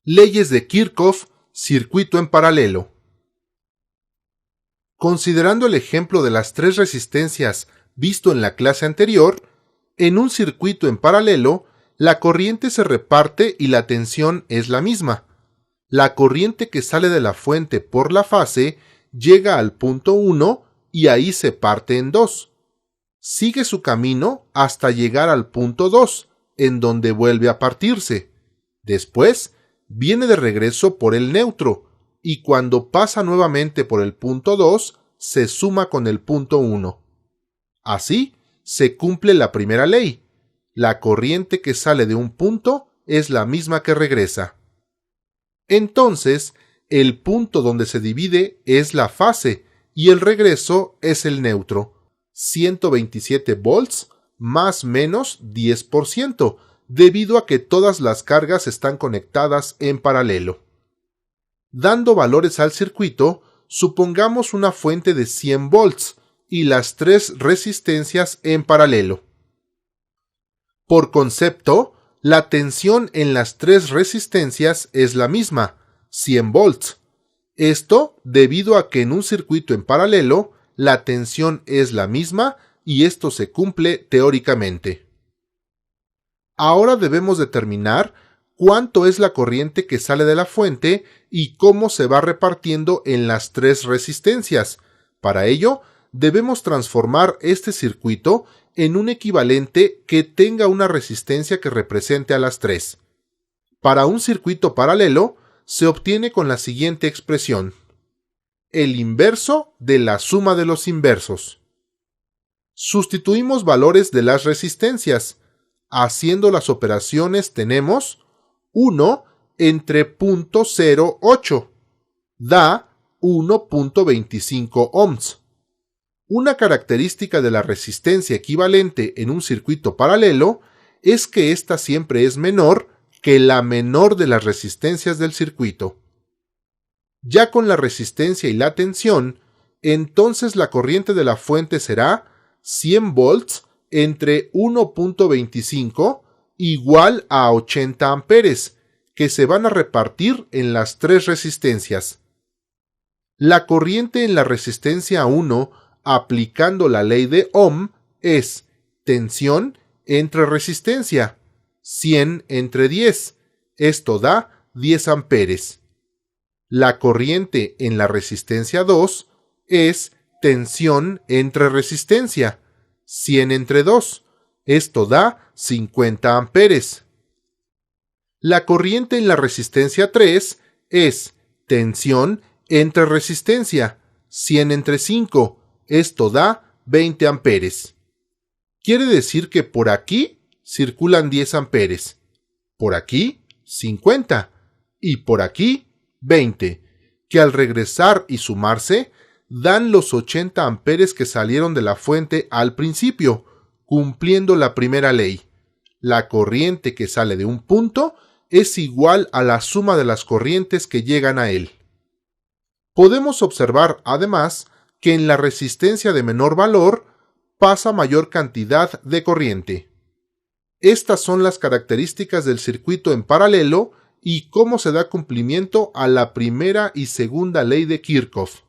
Leyes de Kirchhoff, circuito en paralelo. Considerando el ejemplo de las tres resistencias visto en la clase anterior, en un circuito en paralelo, la corriente se reparte y la tensión es la misma. La corriente que sale de la fuente por la fase llega al punto 1 y ahí se parte en dos. Sigue su camino hasta llegar al punto 2, en donde vuelve a partirse. Después, viene de regreso por el neutro, y cuando pasa nuevamente por el punto 2, se suma con el punto 1. Así, se cumple la primera ley. La corriente que sale de un punto es la misma que regresa. Entonces, el punto donde se divide es la fase y el regreso es el neutro. 127 volts más menos 10%, debido a que todas las cargas están conectadas en paralelo. Dando valores al circuito, supongamos una fuente de 100 volts y las tres resistencias en paralelo. Por concepto, la tensión en las tres resistencias es la misma, 100 volts. Esto debido a que en un circuito en paralelo, la tensión es la misma y esto se cumple teóricamente. Ahora debemos determinar cuánto es la corriente que sale de la fuente y cómo se va repartiendo en las tres resistencias. Para ello, debemos transformar este circuito en un equivalente que tenga una resistencia que represente a las tres. Para un circuito paralelo, se obtiene con la siguiente expresión: el inverso de la suma de los inversos. Sustituimos valores de las resistencias. Haciendo las operaciones tenemos 1 entre 0.08, da 1.25 ohms. Una característica de la resistencia equivalente en un circuito paralelo es que ésta siempre es menor que la menor de las resistencias del circuito. Ya con la resistencia y la tensión, entonces la corriente de la fuente será 100 volts entre 1.25 igual a 80 amperes, que se van a repartir en las tres resistencias. La corriente en la resistencia 1, aplicando la ley de Ohm, es tensión entre resistencia, 100 entre 10, esto da 10 amperes. La corriente en la resistencia 2 es tensión entre resistencia, 100 entre 2, esto da 50 amperes. La corriente en la resistencia 3 es tensión entre resistencia, 100 entre 5, esto da 20 amperes. Quiere decir que por aquí circulan 10 amperes, por aquí 50 y por aquí 20, que al regresar y sumarse dan los 80 amperes que salieron de la fuente al principio, cumpliendo la primera ley. La corriente que sale de un punto es igual a la suma de las corrientes que llegan a él. Podemos observar, además, que en la resistencia de menor valor pasa mayor cantidad de corriente. Estas son las características del circuito en paralelo y cómo se da cumplimiento a la primera y segunda ley de Kirchhoff.